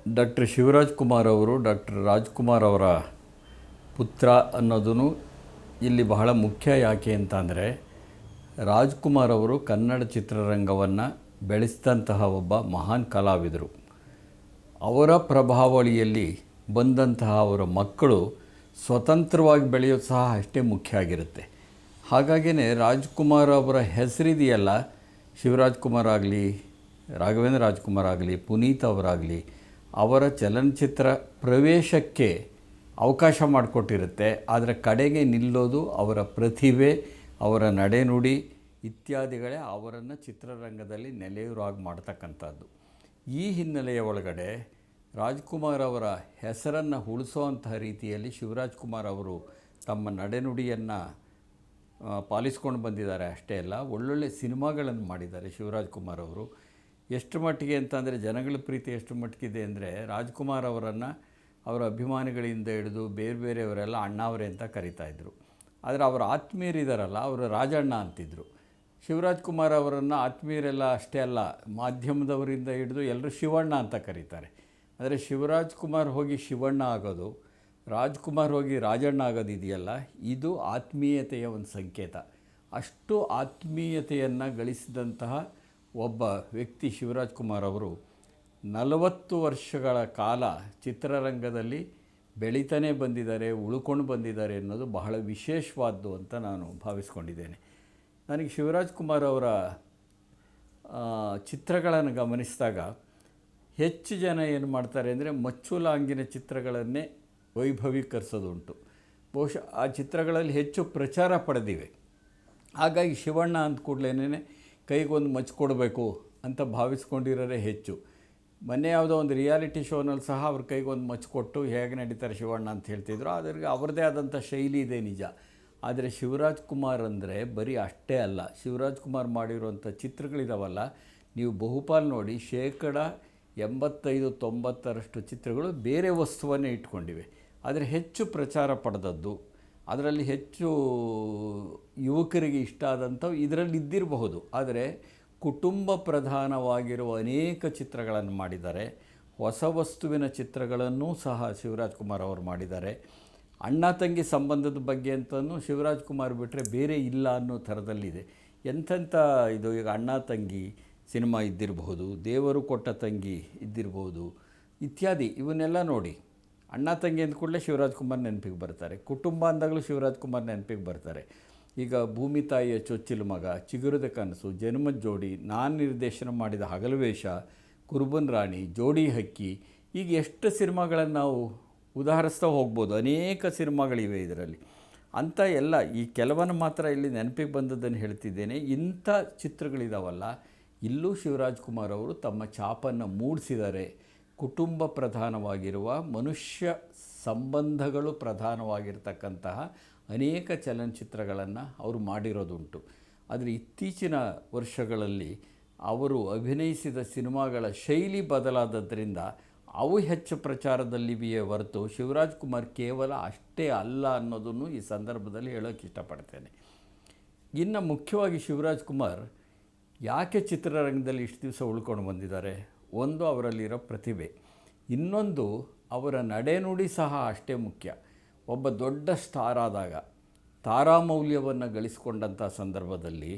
Doctor Shivraj Kumar ಅವರು doctor Rajkumar ಅವರ ಪುತ್ರ ಅನ್ನೋದೂ ಇಲ್ಲಿ ಬಹಳ ಮುಖ್ಯ. ಯಾಕೆ ಅಂತಂದರೆ ರಾಜ್ಕುಮಾರ್ ಅವರು ಕನ್ನಡ ಚಿತ್ರರಂಗವನ್ನು ಬೆಳೆಸಿದಂತಹ ಒಬ್ಬ ಮಹಾನ್ ಕಲಾವಿದರು. ಅವರ ಪ್ರಭಾವಳಿಯಲ್ಲಿ ಬಂದಂತಹ ಅವರ ಮಕ್ಕಳು ಸ್ವತಂತ್ರವಾಗಿ ಬೆಳೆಯೋದು ಸಹ ಅಷ್ಟೇ ಮುಖ್ಯ ಆಗಿರುತ್ತೆ. ಹಾಗಾಗಿಯೇ ರಾಜ್ಕುಮಾರ್ ಅವರ ಹೆಸರಿದೆಯಲ್ಲ, ಶಿವರಾಜ್ ಕುಮಾರ್ ಆಗಲಿ, ರಾಘವೇಂದ್ರ ರಾಜ್ಕುಮಾರ್ ಆಗಲಿ, ಪುನೀತ್ ಅವರಾಗಲಿ, ಅವರ ಚಲನಚಿತ್ರ ಪ್ರವೇಶಕ್ಕೆ ಅವಕಾಶ ಮಾಡಿಕೊಟ್ಟಿರುತ್ತೆ. ಆದರೆ ಕಡೆಗೆ ನಿಲ್ಲೋದು ಅವರ ಪ್ರತಿಭೆ, ಅವರ ನಡೆನುಡಿ ಇತ್ಯಾದಿಗಳೇ ಅವರನ್ನು ಚಿತ್ರರಂಗದಲ್ಲಿ ನೆಲೆಯೂರಾಗಿ ಮಾಡ್ತಕ್ಕಂಥದ್ದು. ಈ ಹಿನ್ನೆಲೆಯ ಒಳಗಡೆ ರಾಜ್ಕುಮಾರ್ ಅವರ ಹೆಸರನ್ನು ಉಳಿಸೋವಂತಹ ರೀತಿಯಲ್ಲಿ ಶಿವರಾಜ್ ಕುಮಾರ್ ಅವರು ತಮ್ಮ ನಡೆನುಡಿಯನ್ನು ಪಾಲಿಸ್ಕೊಂಡು ಬಂದಿದ್ದಾರೆ. ಅಷ್ಟೇ ಅಲ್ಲ, ಒಳ್ಳೊಳ್ಳೆ ಸಿನಿಮಾಗಳನ್ನು ಮಾಡಿದ್ದಾರೆ ಶಿವರಾಜ್ ಕುಮಾರ್ ಅವರು. ಎಷ್ಟು ಮಟ್ಟಿಗೆ ಅಂತಂದರೆ ಜನಗಳ ಪ್ರೀತಿ ಎಷ್ಟು ಮಟ್ಟಿಗಿದೆ ಅಂದರೆ ರಾಜ್ಕುಮಾರ್ ಅವರನ್ನು ಅವರ ಅಭಿಮಾನಿಗಳಿಂದ ಹಿಡಿದು ಬೇರೆ ಬೇರೆಯವರೆಲ್ಲ ಅಣ್ಣಾವರೇ ಅಂತ ಕರೀತಾಯಿದ್ರು. ಆದರೆ ಅವರ ಆತ್ಮೀಯರಿದ್ದಾರಲ್ಲ, ಅವರು ರಾಜಣ್ಣ ಅಂತಿದ್ದರು. ಶಿವರಾಜ್ ಕುಮಾರ್ ಅವರನ್ನು ಆತ್ಮೀಯರೆಲ್ಲ ಅಷ್ಟೇ ಅಲ್ಲ, ಮಾಧ್ಯಮದವರಿಂದ ಹಿಡಿದು ಎಲ್ಲರೂ ಶಿವಣ್ಣ ಅಂತ ಕರೀತಾರೆ. ಆದರೆ ಶಿವರಾಜ್ ಕುಮಾರ್ ಹೋಗಿ ಶಿವಣ್ಣ ಆಗೋದು, ರಾಜ್ಕುಮಾರ್ ಹೋಗಿ ರಾಜಣ್ಣ ಆಗೋದು ಇದೆಯಲ್ಲ, ಇದು ಆತ್ಮೀಯತೆಯ ಒಂದು ಸಂಕೇತ. ಅಷ್ಟು ಆತ್ಮೀಯತೆಯನ್ನು ಗಳಿಸಿದಂತಹ ಒಬ್ಬ ವ್ಯಕ್ತಿ ಶಿವರಾಜ್ ಕುಮಾರ್ ಅವರು 40 ವರ್ಷಗಳ ಕಾಲ ಚಿತ್ರರಂಗದಲ್ಲಿ ಬೆಳೀತಾನೆ ಬಂದಿದ್ದಾರೆ, ಉಳ್ಕೊಂಡು ಬಂದಿದ್ದಾರೆ ಅನ್ನೋದು ಬಹಳ ವಿಶೇಷವಾದ್ದು ಅಂತ ನಾನು ಭಾವಿಸ್ಕೊಂಡಿದ್ದೇನೆ. ನನಗೆ ಶಿವರಾಜ್ ಕುಮಾರ್ ಅವರ ಚಿತ್ರಗಳನ್ನು ಗಮನಿಸಿದಾಗ ಹೆಚ್ಚು ಜನ ಏನು ಮಾಡ್ತಾರೆ ಅಂದರೆ ಮಚ್ಚುಲಾಂಗಿನ ಚಿತ್ರಗಳನ್ನೇ ವೈಭವೀಕರಿಸೋದುಂಟು. ಬಹುಶಃ ಆ ಚಿತ್ರಗಳಲ್ಲಿ ಹೆಚ್ಚು ಪ್ರಚಾರ ಪಡೆದಿವೆ. ಹಾಗಾಗಿ ಶಿವಣ್ಣ ಅಂದ ಕೂಡಲೇ ಕೈಗೊಂದು ಮಚ್ಚು ಕೊಡಬೇಕು ಅಂತ ಭಾವಿಸ್ಕೊಂಡಿರೋರೇ ಹೆಚ್ಚು. ಮೊನ್ನೆ ಯಾವುದೋ ಒಂದು ರಿಯಾಲಿಟಿ ಶೋನಲ್ಲಿ ಸಹ ಅವ್ರ ಕೈಗೊಂದು ಮಚ್ಚು ಕೊಟ್ಟು ಹೇಗೆ ನಡೀತಾರೆ ಶಿವಣ್ಣ ಅಂತ ಹೇಳ್ತಿದ್ರು. ಅದ್ರಿಗೆ ಅವ್ರದ್ದೇ ಆದಂಥ ಶೈಲಿ ಇದೆ ನಿಜ. ಆದರೆ ಶಿವರಾಜ್ ಕುಮಾರ್ ಅಂದರೆ ಬರೀ ಅಷ್ಟೇ ಅಲ್ಲ, ಶಿವರಾಜ್ ಕುಮಾರ್ ಮಾಡಿರುವಂಥ ಚಿತ್ರಗಳಿದಾವಲ್ಲ, ನೀವು ಬಹುಪಾಲು ನೋಡಿ 85-90% ಚಿತ್ರಗಳು ಬೇರೆ ವಸ್ತುವನ್ನೇ ಇಟ್ಕೊಂಡಿವೆ. ಆದರೆ ಹೆಚ್ಚು ಪ್ರಚಾರ ಪಡೆದದ್ದು, ಅದರಲ್ಲಿ ಹೆಚ್ಚು ಯುವಕರಿಗೆ ಇಷ್ಟ ಆದಂಥವು ಇದರಲ್ಲಿ ಇದ್ದಿರಬಹುದು. ಆದರೆ ಕುಟುಂಬ ಪ್ರಧಾನವಾಗಿರುವ ಅನೇಕ ಚಿತ್ರಗಳನ್ನು ಮಾಡಿದ್ದಾರೆ. ಹೊಸ ವಸ್ತುವಿನ ಚಿತ್ರಗಳನ್ನೂ ಸಹ ಶಿವರಾಜ್ ಕುಮಾರ್ ಅವರು ಮಾಡಿದ್ದಾರೆ. ಅಣ್ಣ ತಂಗಿ ಸಂಬಂಧದ ಬಗ್ಗೆ ಅಂತಲೂ ಶಿವರಾಜ್ ಕುಮಾರ್ ಬಿಟ್ಟರೆ ಬೇರೆ ಇಲ್ಲ ಅನ್ನೋ ಥರದಲ್ಲಿದೆ. ಎಂಥೆಂಥ ಇದು, ಈಗ ಅಣ್ಣ ತಂಗಿ ಸಿನಿಮಾ ಇದ್ದಿರಬಹುದು, ದೇವರು ಕೊಟ್ಟ ತಂಗಿ ಇದ್ದಿರಬಹುದು ಇತ್ಯಾದಿ. ಇವನ್ನೆಲ್ಲ ನೋಡಿ, ಅಣ್ಣ ತಂಗಿ ಅಂದ ಕೂಡಲೇ ಶಿವರಾಜ್ ಕುಮಾರ್ ನೆನಪಿಗೆ ಬರ್ತಾರೆ. ಕುಟುಂಬ ಅಂದಾಗಲೂ ಶಿವರಾಜ್ ಕುಮಾರ್ ನೆನಪಿಗೆ ಬರ್ತಾರೆ. ಈಗ ಭೂಮಿ ತಾಯಿಯ ಚೊಚ್ಚಿಲು ಮಗ, ಚಿಗುರದ ಕನಸು, ಜನ್ಮದ ಜೋಡಿ, ನಾನು ನಿರ್ದೇಶನ ಮಾಡಿದ ಹಗಲುವೇಷ, ಕುರುಬನ್ ರಾಣಿ, ಜೋಡಿ ಹಕ್ಕಿ, ಈಗ ಎಷ್ಟು ಸಿನಿಮಾಗಳನ್ನು ನಾವು ಉದಾಹರಿಸ್ತಾ ಹೋಗ್ಬೋದು. ಅನೇಕ ಸಿನಿಮಾಗಳಿವೆ ಇದರಲ್ಲಿ. ಅಂಥ ಎಲ್ಲ ಈ ಕೆಲವನ್ನು ಮಾತ್ರ ಇಲ್ಲಿ ನೆನಪಿಗೆ ಬಂದದ್ದನ್ನು ಹೇಳ್ತಿದ್ದೇನೆ. ಇಂಥ ಚಿತ್ರಗಳಿದಾವಲ್ಲ, ಇಲ್ಲೂ ಶಿವರಾಜ್ ಕುಮಾರ್ ಅವರು ತಮ್ಮ ಛಾಪನ್ನು ಮೂಡಿಸಿದ್ದಾರೆ. ಕುಟುಂಬ ಪ್ರಧಾನವಾಗಿರುವ, ಮನುಷ್ಯ ಸಂಬಂಧಗಳು ಪ್ರಧಾನವಾಗಿರ್ತಕ್ಕಂತಹ ಅನೇಕ ಚಲನಚಿತ್ರಗಳನ್ನು ಅವರು ಮಾಡಿರೋದುಂಟು. ಆದರೆ ಇತ್ತೀಚಿನ ವರ್ಷಗಳಲ್ಲಿ ಅವರು ಅಭಿನಯಿಸಿದ ಸಿನಿಮಾಗಳ ಶೈಲಿ ಬದಲಾದದ್ದರಿಂದ ಅವು ಹೆಚ್ಚು ಪ್ರಚಾರದಲ್ಲಿವೆಯೇ ಹೊರತು ಶಿವರಾಜ್ ಕುಮಾರ್ ಕೇವಲ ಅಷ್ಟೇ ಅಲ್ಲ ಅನ್ನೋದನ್ನು ಈ ಸಂದರ್ಭದಲ್ಲಿ ಹೇಳೋಕ್ಕೆ ಇಷ್ಟಪಡ್ತೇನೆ. ಇನ್ನು ಮುಖ್ಯವಾಗಿ ಶಿವರಾಜ್ ಕುಮಾರ್ ಯಾಕೆ ಚಿತ್ರರಂಗದಲ್ಲಿ ಇಷ್ಟು ದಿವಸ ಉಳ್ಕೊಂಡು ಬಂದಿದ್ದಾರೆ? ಒಂದು, ಅವರಲ್ಲಿರೋ ಪ್ರತಿಭೆ. ಇನ್ನೊಂದು, ಅವರ ನಡೆನುಡಿ ಸಹ ಅಷ್ಟೇ ಮುಖ್ಯ. ಒಬ್ಬ ದೊಡ್ಡ ಸ್ಟಾರ್ ಆದಾಗ, ತಾರಾಮೌಲ್ಯವನ್ನು ಗಳಿಸ್ಕೊಂಡಂಥ ಸಂದರ್ಭದಲ್ಲಿ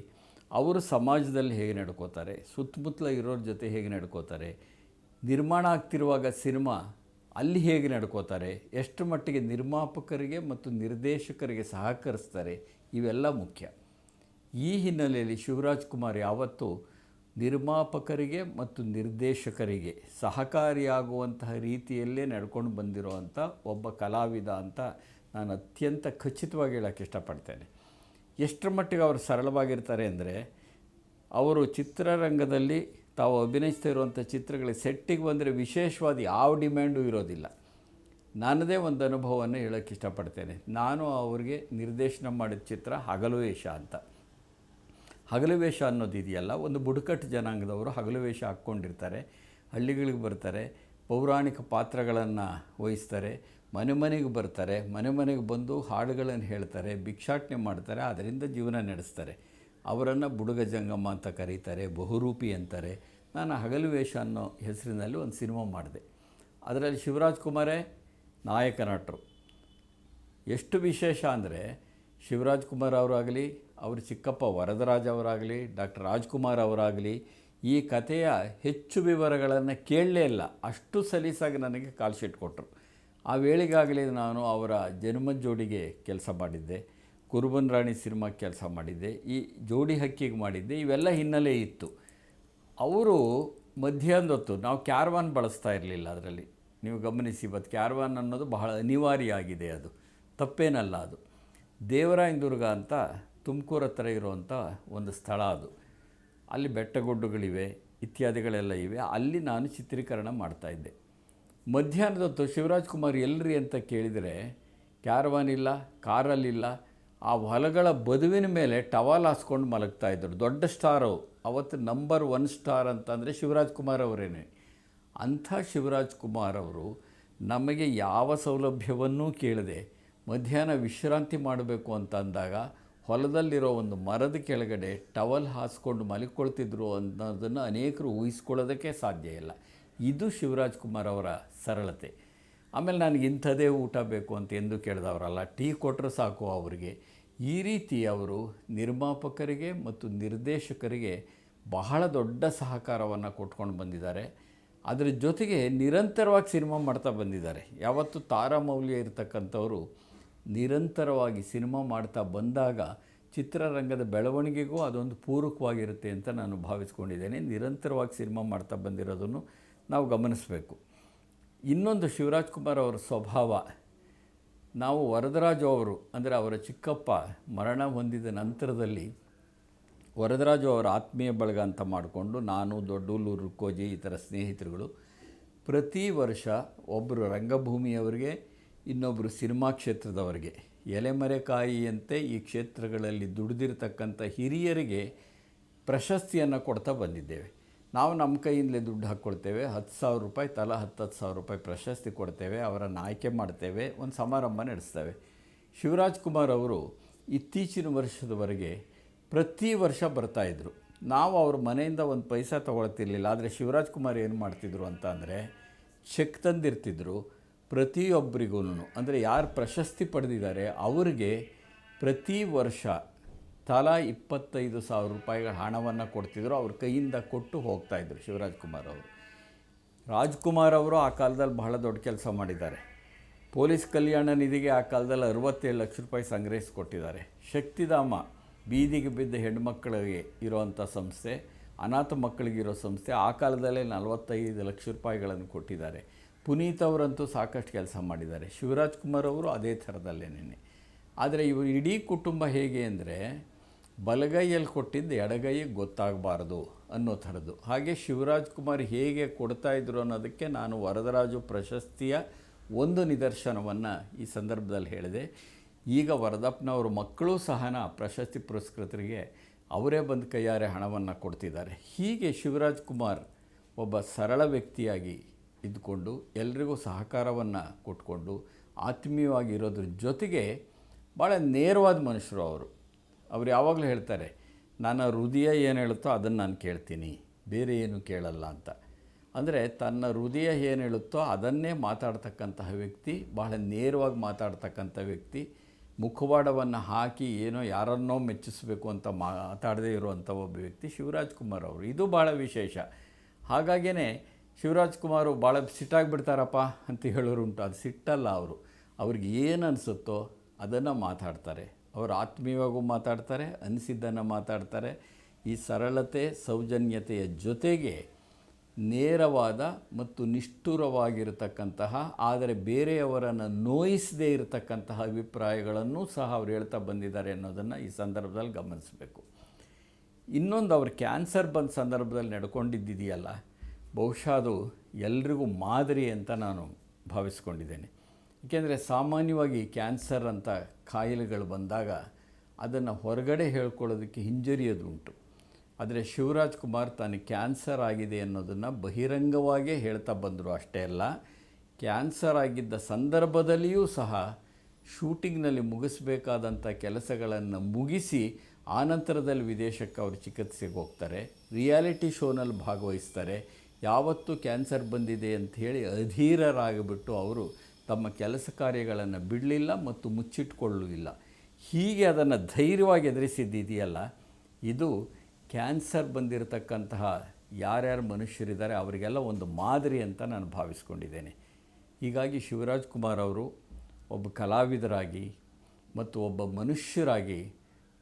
ಅವರು ಸಮಾಜದಲ್ಲಿ ಹೇಗೆ ನಡ್ಕೋತಾರೆ, ಸುತ್ತಮುತ್ತಲ ಇರೋರ ಜೊತೆ ಹೇಗೆ ನಡ್ಕೋತಾರೆ, ನಿರ್ಮಾಣ ಆಗ್ತಿರುವಾಗ ಸಿನಿಮಾ ಅಲ್ಲಿ ಹೇಗೆ ನಡ್ಕೋತಾರೆ, ಎಷ್ಟು ಮಟ್ಟಿಗೆ ನಿರ್ಮಾಪಕರಿಗೆ ಮತ್ತು ನಿರ್ದೇಶಕರಿಗೆ ಸಹಕರಿಸ್ತಾರೆ, ಇವೆಲ್ಲ ಮುಖ್ಯ. ಈ ಹಿನ್ನೆಲೆಯಲ್ಲಿ ಶಿವರಾಜ್ ಕುಮಾರ್ ಯಾವತ್ತೂ ನಿರ್ಮಾಪಕರಿಗೆ ಮತ್ತು ನಿರ್ದೇಶಕರಿಗೆ ಸಹಕಾರಿಯಾಗುವಂತಹ ರೀತಿಯಲ್ಲೇ ನಡ್ಕೊಂಡು ಬಂದಿರುವಂಥ ಒಬ್ಬ ಕಲಾವಿದ ಅಂತ ನಾನು ಅತ್ಯಂತ ಖಚಿತವಾಗಿ ಹೇಳೋಕ್ಕೆ ಇಷ್ಟಪಡ್ತೇನೆ. ಎಷ್ಟರ ಮಟ್ಟಿಗೆ ಅವರು ಸರಳವಾಗಿರ್ತಾರೆ ಅಂದರೆ, ಅವರು ಚಿತ್ರರಂಗದಲ್ಲಿ ತಾವು ಅಭಿನಯಿಸ್ತಾ ಇರುವಂಥ ಚಿತ್ರಗಳಿಗೆ ಸೆಟ್ಟಿಗೆ ಬಂದರೆ ವಿಶೇಷವಾದ ಯಾವ ಡಿಮ್ಯಾಂಡು ಇರೋದಿಲ್ಲ. ನನ್ನದೇ ಒಂದು ಅನುಭವವನ್ನು ಹೇಳೋಕ್ಕೆ ಇಷ್ಟಪಡ್ತೇನೆ. ನಾನು ಅವರಿಗೆ ನಿರ್ದೇಶನ ಮಾಡಿದ ಚಿತ್ರ ಹಗಲುವೇಷ ಅಂತ. ಹಗಲುವೇಷ ಅನ್ನೋದಿದೆಯಲ್ಲ, ಒಂದು ಬುಡಕಟ್ಟು ಜನಾಂಗದವರು ಹಗಲುವೇಷ ಹಾಕ್ಕೊಂಡಿರ್ತಾರೆ, ಹಳ್ಳಿಗಳಿಗೆ ಬರ್ತಾರೆ, ಪೌರಾಣಿಕ ಪಾತ್ರಗಳನ್ನು ವಹಿಸ್ತಾರೆ, ಮನೆ ಮನೆಗೆ ಬರ್ತಾರೆ, ಮನೆ ಮನೆಗೆ ಬಂದು ಹಾಡುಗಳನ್ನು ಹೇಳ್ತಾರೆ, ಭಿಕ್ಷಾಟನೆ ಮಾಡ್ತಾರೆ, ಅದರಿಂದ ಜೀವನ ನಡೆಸ್ತಾರೆ. ಅವರನ್ನು ಬುಡುಗ ಜಂಗಮ್ಮ ಅಂತ ಕರೀತಾರೆ, ಬಹುರೂಪಿ ಅಂತಾರೆ. ನಾನು ಹಗಲುವೇಷ ಅನ್ನೋ ಹೆಸರಿನಲ್ಲಿ ಒಂದು ಸಿನಿಮಾ ಮಾಡಿದೆ. ಅದರಲ್ಲಿ ಶಿವರಾಜ್ ಕುಮಾರೇ ನಾಯಕ ನಟರು. ಎಷ್ಟು ವಿಶೇಷ ಅಂದರೆ ಶಿವರಾಜ್ ಕುಮಾರ್ ಅವರಾಗಲಿ, ಅವ್ರ ಚಿಕ್ಕಪ್ಪ ವರದರಾಜ್ ಅವರಾಗಲಿ, ಡಾಕ್ಟರ್ ರಾಜ್ಕುಮಾರ್ ಅವರಾಗಲಿ ಈ ಕಥೆಯ ಹೆಚ್ಚು ವಿವರಗಳನ್ನು ಕೇಳಲೇ ಇಲ್ಲ. ಅಷ್ಟು ಸಲೀಸಾಗಿ ನನಗೆ ಕಾಲ್ ಶೀಟ್ ಕೊಟ್ಟರು. ಆ ವೇಳೆಗಾಗಲೇ ನಾನು ಅವರ ಜನ್ಮದ ಜೋಡಿಗೆ ಕೆಲಸ ಮಾಡಿದ್ದೆ, ಕುರುಬನ್ ರಾಣಿ ಸಿನಿಮಾಕ್ಕೆ ಕೆಲಸ ಮಾಡಿದ್ದೆ, ಈ ಜೋಡಿ ಹಕ್ಕಿಗೆ ಮಾಡಿದ್ದೆ. ಇವೆಲ್ಲ ಹಿನ್ನೆಲೆ ಇತ್ತು. ಅವರು ಮಧ್ಯಾಹ್ನದ ಹೊತ್ತು ನಾವು ಕ್ಯಾರವಾನ್ ಬಳಸ್ತಾ ಇರಲಿಲ್ಲ. ಅದರಲ್ಲಿ ನೀವು ಗಮನಿಸಿ, ಇವತ್ತು ಕ್ಯಾರವಾನ್ ಅನ್ನೋದು ಬಹಳ ಅನಿವಾರ್ಯ ಆಗಿದೆ. ಅದು ತಪ್ಪೇನಲ್ಲ. ಅದು ದೇವರಾಯನದುರ್ಗ ಅಂತ ತುಮಕೂರು ಹತ್ರ ಇರುವಂಥ ಒಂದು ಸ್ಥಳ. ಅದು ಅಲ್ಲಿ ಬೆಟ್ಟಗುಡ್ಡಗಳಿವೆ, ಇತ್ಯಾದಿಗಳೆಲ್ಲ ಇವೆ. ಅಲ್ಲಿ ನಾನು ಚಿತ್ರೀಕರಣ ಮಾಡ್ತಾಯಿದ್ದೆ. ಮಧ್ಯಾಹ್ನದ ಹೊತ್ತು ಶಿವರಾಜ್ ಕುಮಾರ್ ಎಲ್ಲರಿ ಅಂತ ಕೇಳಿದರೆ ಕ್ಯಾರವಾನ್ ಇಲ್ಲ, ಕಾರಲ್ಲಿಲ್ಲ, ಆ ಹೊಲಗಳ ಬದುವಿನ ಮೇಲೆ ಟವಾಲ್ ಹಾಸ್ಕೊಂಡು ಮಲಗ್ತಾಯಿದ್ರು. ದೊಡ್ಡ ಸ್ಟಾರು, ಅವತ್ತು ನಂಬರ್ 1 ಸ್ಟಾರ್ ಅಂತಂದರೆ ಶಿವರಾಜ್ ಕುಮಾರ್ ಅವರೇನೆ. ಅಂಥ ಶಿವರಾಜ್ ಕುಮಾರ್ ಅವರು ನಮಗೆ ಯಾವ ಸೌಲಭ್ಯವನ್ನೂ ಕೇಳದೆ ಮಧ್ಯಾಹ್ನ ವಿಶ್ರಾಂತಿ ಮಾಡಬೇಕು ಅಂತ ಅಂದಾಗ ಹೊಲದಲ್ಲಿರೋ ಒಂದು ಮರದ ಕೆಳಗಡೆ ಟವಲ್ ಹಾಸ್ಕೊಂಡು ಮಲಗಿಕೊಳ್ತಿದ್ರು ಅನ್ನೋದನ್ನು ಅನೇಕರು ಊಹಿಸ್ಕೊಳ್ಳೋದಕ್ಕೆ ಸಾಧ್ಯ ಇಲ್ಲ. ಇದು ಶಿವರಾಜ್ ಕುಮಾರ್ ಅವರ ಸರಳತೆ. ಆಮೇಲೆ ನನಗೆ ಇಂಥದೇ ಊಟ ಬೇಕು ಅಂತ ಎಂದು ಕೇಳಿದವರಲ್ಲ, ಟೀ ಕೊಟ್ಟರು ಸಾಕು ಅವರಿಗೆ. ಈ ರೀತಿ ಅವರು ನಿರ್ಮಾಪಕರಿಗೆ ಮತ್ತು ನಿರ್ದೇಶಕರಿಗೆ ಬಹಳ ದೊಡ್ಡ ಸಹಕಾರವನ್ನು ಕೊಟ್ಕೊಂಡು ಬಂದಿದ್ದಾರೆ. ಅದರ ಜೊತೆಗೆ ನಿರಂತರವಾಗಿ ಸಿನಿಮಾ ಮಾಡ್ತಾ ಬಂದಿದ್ದಾರೆ. ಯಾವತ್ತು ತಾರಾಮೌಲ್ಯ ಇರತಕ್ಕಂಥವರು ನಿರಂತರವಾಗಿ ಸಿನಿಮಾ ಮಾಡ್ತಾ ಬಂದಾಗ ಚಿತ್ರರಂಗದ ಬೆಳವಣಿಗೆಗೂ ಅದೊಂದು ಪೂರಕವಾಗಿರುತ್ತೆ ಅಂತ ನಾನು ಭಾವಿಸ್ಕೊಂಡಿದ್ದೇನೆ. ನಿರಂತರವಾಗಿ ಸಿನಿಮಾ ಮಾಡ್ತಾ ಬಂದಿರೋದನ್ನು ನಾವು ಗಮನಿಸಬೇಕು. ಇನ್ನೊಂದು ಶಿವರಾಜ್ ಕುಮಾರ್ ಅವರ ಸ್ವಭಾವ, ನಾವು ವರದರಾಜು ಅವರು ಅಂದರೆ ಅವರ ಚಿಕ್ಕಪ್ಪ ಮರಣ ಹೊಂದಿದ ನಂತರದಲ್ಲಿ ವರದರಾಜು ಅವರ ಆತ್ಮೀಯ ಬಳಗ ಅಂತ ಮಾಡಿಕೊಂಡು ನಾನು, ದೊಡ್ಡೂಲೂರು ಕೋಜಿ ಈ ಥರ ಸ್ನೇಹಿತರುಗಳು ಪ್ರತಿ ವರ್ಷ ಒಬ್ಬರು ರಂಗಭೂಮಿಯವರಿಗೆ, ಇನ್ನೊಬ್ಬರು ಸಿನಿಮಾ ಕ್ಷೇತ್ರದವರಿಗೆ ಎಲೆಮರೆಕಾಯಿಯಂತೆ ಈ ಕ್ಷೇತ್ರಗಳಲ್ಲಿ ದುಡಿದಿರ್ತಕ್ಕಂಥ ಹಿರಿಯರಿಗೆ ಪ್ರಶಸ್ತಿಯನ್ನು ಕೊಡ್ತಾ ಬಂದಿದ್ದೇವೆ. ನಾವು ನಮ್ಮ ಕೈಯಿಂದಲೇ ದುಡ್ಡು ಹಾಕ್ಕೊಳ್ತೇವೆ. 10,000 ರೂಪಾಯಿ ತಲಾ 10,000 ರೂಪಾಯಿ ಪ್ರಶಸ್ತಿ ಕೊಡ್ತೇವೆ. ಅವರನ್ನು ಆಯ್ಕೆ ಮಾಡ್ತೇವೆ, ಒಂದು ಸಮಾರಂಭ ನಡೆಸ್ತೇವೆ. ಶಿವರಾಜ್ ಕುಮಾರ್ ಅವರು ಇತ್ತೀಚಿನ ವರ್ಷದವರೆಗೆ ಪ್ರತಿ ವರ್ಷ ಬರ್ತಾಯಿದ್ರು. ನಾವು ಅವ್ರ ಮನೆಯಿಂದ ಒಂದು ಪೈಸಾ ತೊಗೊಳ್ತಿರ್ಲಿಲ್ಲ. ಆದರೆ ಶಿವರಾಜ್ ಕುಮಾರ್ ಏನು ಮಾಡ್ತಿದ್ರು ಅಂತ ಅಂದರೆ ಚೆಕ್ ತಂದಿರ್ತಿದ್ರು. ಪ್ರತಿಯೊಬ್ಬರಿಗೂ ಅಂದರೆ ಯಾರು ಪ್ರಶಸ್ತಿ ಪಡೆದಿದ್ದಾರೆ ಅವರಿಗೆ ಪ್ರತಿ ವರ್ಷ ತಲಾ 25,000 ರೂಪಾಯಿಗಳ ಹಣವನ್ನು ಕೊಡ್ತಿದ್ರು. ಅವ್ರ ಕೈಯಿಂದ ಕೊಟ್ಟು ಹೋಗ್ತಾಯಿದ್ರು ಶಿವರಾಜ್ ಕುಮಾರ್ ಅವರು. ರಾಜ್ಕುಮಾರ್ ಅವರು ಆ ಕಾಲದಲ್ಲಿ ಬಹಳ ದೊಡ್ಡ ಕೆಲಸ ಮಾಡಿದ್ದಾರೆ. ಪೊಲೀಸ್ ಕಲ್ಯಾಣ ನಿಧಿಗೆ ಆ ಕಾಲದಲ್ಲಿ 67 ಲಕ್ಷ ರೂಪಾಯಿ ಸಂಗ್ರಹಿಸಿಕೊಟ್ಟಿದ್ದಾರೆ. ಶಕ್ತಿಧಾಮ ಬೀದಿಗೆ ಬಿದ್ದ ಹೆಣ್ಮಕ್ಕಳಿಗೆ ಇರೋವಂಥ ಸಂಸ್ಥೆ, ಅನಾಥ ಮಕ್ಕಳಿಗಿರೋ ಸಂಸ್ಥೆ ಆ ಕಾಲದಲ್ಲೇ 45 ಲಕ್ಷ ರೂಪಾಯಿಗಳನ್ನು ಕೊಟ್ಟಿದ್ದಾರೆ. ಪುನೀತ್ ಅವರಂತೂ ಸಾಕಷ್ಟು ಕೆಲಸ ಮಾಡಿದ್ದಾರೆ. ಶಿವರಾಜ್ ಕುಮಾರ್ ಅವರು ಅದೇ ಥರದಲ್ಲೇನೆ. ಆದರೆ ಇವರು ಇಡೀ ಕುಟುಂಬ ಹೇಗೆ ಅಂದರೆ ಬಲಗೈಯಲ್ಲಿ ಕೊಟ್ಟಿದ್ದು ಎಡಗೈಗೆ ಗೊತ್ತಾಗಬಾರ್ದು ಅನ್ನೋ ಥರದ್ದು. ಹಾಗೆ ಶಿವರಾಜ್ ಕುಮಾರ್ ಹೇಗೆ ಕೊಡ್ತಾಯಿದ್ರು ಅನ್ನೋದಕ್ಕೆ ನಾನು ವರದರಾಜು ಪ್ರಶಸ್ತಿಯ ಒಂದು ನಿದರ್ಶನವನ್ನು ಈ ಸಂದರ್ಭದಲ್ಲಿ ಹೇಳಿದೆ. ಈಗ ವರದಪ್ಪನವ್ರ ಮಕ್ಕಳೂ ಸಹ ಪ್ರಶಸ್ತಿ ಪುರಸ್ಕೃತರಿಗೆ ಅವರೇ ಬಂದು ಕೈಯಾರೆ ಹಣವನ್ನು ಕೊಡ್ತಿದ್ದಾರೆ. ಹೀಗೆ ಶಿವರಾಜ್ ಕುಮಾರ್ ಒಬ್ಬ ಸರಳ ವ್ಯಕ್ತಿಯಾಗಿ ಇದ್ದುಕೊಂಡು ಎಲ್ರಿಗೂ ಸಹಕಾರವನ್ನು ಕೊಟ್ಕೊಂಡು ಆತ್ಮೀಯವಾಗಿರೋದ್ರ ಜೊತೆಗೆ ಭಾಳ ನೇರವಾದ ಮನುಷ್ಯರು ಅವರು. ಅವ್ರು ಯಾವಾಗಲೂ ಹೇಳ್ತಾರೆ, ನನ್ನ ಹೃದಯ ಏನು ಹೇಳುತ್ತೋ ಅದನ್ನು ನಾನು ಕೇಳ್ತೀನಿ, ಬೇರೆ ಏನು ಕೇಳಲ್ಲ ಅಂತ. ಅಂದರೆ ತನ್ನ ಹೃದಯ ಏನು ಹೇಳುತ್ತೋ ಅದನ್ನೇ ಮಾತಾಡ್ತಕ್ಕಂತಹ ವ್ಯಕ್ತಿ, ಬಹಳ ನೇರವಾಗಿ ಮಾತಾಡ್ತಕ್ಕಂಥ ವ್ಯಕ್ತಿ. ಮುಖವಾಡವನ್ನು ಹಾಕಿ ಏನೋ ಯಾರನ್ನೋ ಮೆಚ್ಚಿಸಬೇಕು ಅಂತ ಮಾತಾಡದೇ ಇರುವಂಥ ಒಬ್ಬ ವ್ಯಕ್ತಿ ಶಿವರಾಜ್ ಕುಮಾರ್ ಅವರು. ಇದು ಭಾಳ ವಿಶೇಷ. ಹಾಗಾಗಿಯೇ ಶಿವರಾಜ್ ಕುಮಾರು ಭಾಳ ಸಿಟ್ಟಾಗಿಬಿಡ್ತಾರಪ್ಪ ಅಂತ ಹೇಳೋರುಂಟು. ಅದು ಸಿಟ್ಟಲ್ಲ. ಅವ್ರಿಗೆ ಏನು ಅನಿಸುತ್ತೋ ಅದನ್ನು ಮಾತಾಡ್ತಾರೆ. ಅವರು ಆತ್ಮೀಯವಾಗೂ ಮಾತಾಡ್ತಾರೆ, ಅನಿಸಿದ್ದನ್ನು ಮಾತಾಡ್ತಾರೆ. ಈ ಸರಳತೆ, ಸೌಜನ್ಯತೆಯ ಜೊತೆಗೆ ನೇರವಾದ ಮತ್ತು ನಿಷ್ಠುರವಾಗಿರತಕ್ಕಂತಹ ಆದರೆ ಬೇರೆಯವರನ್ನು ನೋಯಿಸದೇ ಇರತಕ್ಕಂತಹ ಅಭಿಪ್ರಾಯಗಳನ್ನು ಸಹ ಅವರು ಹೇಳ್ತಾ ಬಂದಿದ್ದಾರೆ ಅನ್ನೋದನ್ನು ಈ ಸಂದರ್ಭದಲ್ಲಿ ಗಮನಿಸಬೇಕು. ಇನ್ನೊಂದು, ಅವರು ಕ್ಯಾನ್ಸರ್ ಬಂದ ಸಂದರ್ಭದಲ್ಲಿ ನಡ್ಕೊಂಡಿದ್ದಿದೆಯಲ್ಲ, ಬಹುಶಃ ಅದು ಎಲ್ರಿಗೂ ಮಾದರಿ ಅಂತ ನಾನು ಭಾವಿಸ್ಕೊಂಡಿದ್ದೇನೆ. ಏಕೆಂದರೆ ಸಾಮಾನ್ಯವಾಗಿ ಕ್ಯಾನ್ಸರ್ ಅಂತ ಕಾಯಿಲೆಗಳು ಬಂದಾಗ ಅದನ್ನು ಹೊರಗಡೆ ಹೇಳ್ಕೊಳ್ಳೋದಕ್ಕೆ ಹಿಂಜರಿಯೋದುಂಟು. ಆದರೆ ಶಿವರಾಜ್ ಕುಮಾರ್ ತನಗೆ ಕ್ಯಾನ್ಸರ್ ಆಗಿದೆ ಅನ್ನೋದನ್ನು ಬಹಿರಂಗವಾಗೇ ಹೇಳ್ತಾ ಬಂದರು. ಅಷ್ಟೇ ಅಲ್ಲ, ಕ್ಯಾನ್ಸರ್ ಆಗಿದ್ದ ಸಂದರ್ಭದಲ್ಲಿಯೂ ಸಹ ಶೂಟಿಂಗ್ನಲ್ಲಿ ಮುಗಿಸ್ಬೇಕಾದಂಥ ಕೆಲಸಗಳನ್ನು ಮುಗಿಸಿ ಆನಂತರದಲ್ಲಿ ವಿದೇಶಕ್ಕೆ ಅವರು ಚಿಕಿತ್ಸೆಗೆ ಹೋಗ್ತಾರೆ, ರಿಯಾಲಿಟಿ ಶೋನಲ್ಲಿ ಭಾಗವಹಿಸ್ತಾರೆ. ಯಾವತ್ತೂ ಕ್ಯಾನ್ಸರ್ ಬಂದಿದೆ ಅಂತ ಹೇಳಿ ಅಧೀರರಾಗಿಬಿಟ್ಟು ಅವರು ತಮ್ಮ ಕೆಲಸ ಕಾರ್ಯಗಳನ್ನು ಬಿಡಲಿಲ್ಲ ಮತ್ತು ಮುಚ್ಚಿಟ್ಕೊಳ್ಳಲಿಲ್ಲ. ಹೀಗೆ ಅದನ್ನು ಧೈರ್ಯವಾಗಿ ಎದುರಿಸಿದ್ದಿದೆಯಲ್ಲ, ಇದು ಕ್ಯಾನ್ಸರ್ ಬಂದಿರತಕ್ಕಂತಹ ಯಾರ್ಯಾರು ಮನುಷ್ಯರಿದ್ದಾರೆ ಅವರಿಗೆಲ್ಲ ಒಂದು ಮಾದರಿ ಅಂತ ನಾನು ಭಾವಿಸ್ಕೊಂಡಿದ್ದೇನೆ. ಹೀಗಾಗಿ ಶಿವರಾಜ್ ಕುಮಾರ್ ಅವರು ಒಬ್ಬ ಕಲಾವಿದರಾಗಿ ಮತ್ತು ಒಬ್ಬ ಮನುಷ್ಯರಾಗಿ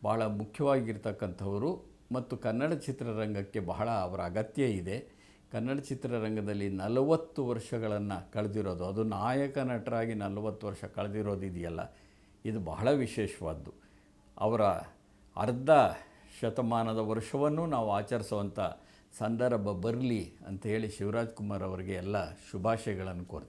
ಭಾಳ ಮುಖ್ಯವಾಗಿರ್ತಕ್ಕಂಥವರು ಮತ್ತು ಕನ್ನಡ ಚಿತ್ರರಂಗಕ್ಕೆ ಬಹಳ ಅವರ ಅಗತ್ಯ ಇದೆ. ಕನ್ನಡ ಚಿತ್ರರಂಗದಲ್ಲಿ 40 ವರ್ಷಗಳನ್ನು ಕಳೆದಿರೋದು, ಅದು ನಾಯಕ ನಟರಾಗಿ 40 ವರ್ಷ ಕಳೆದಿರೋದಿದೆಯಲ್ಲ, ಇದು ಬಹಳ ವಿಶೇಷವಾದ್ದು. ಅವರ ಅರ್ಧ ಶತಮಾನದ ವರ್ಷವನ್ನು ನಾವು ಆಚರಿಸುವಂಥ ಸಂದರ್ಭ ಬರಲಿ ಅಂತ ಹೇಳಿ ಶಿವರಾಜ್ ಕುಮಾರ್ ಅವರಿಗೆ ಎಲ್ಲ ಶುಭಾಶಯಗಳನ್ನು ಕೋರ್ತೀನಿ.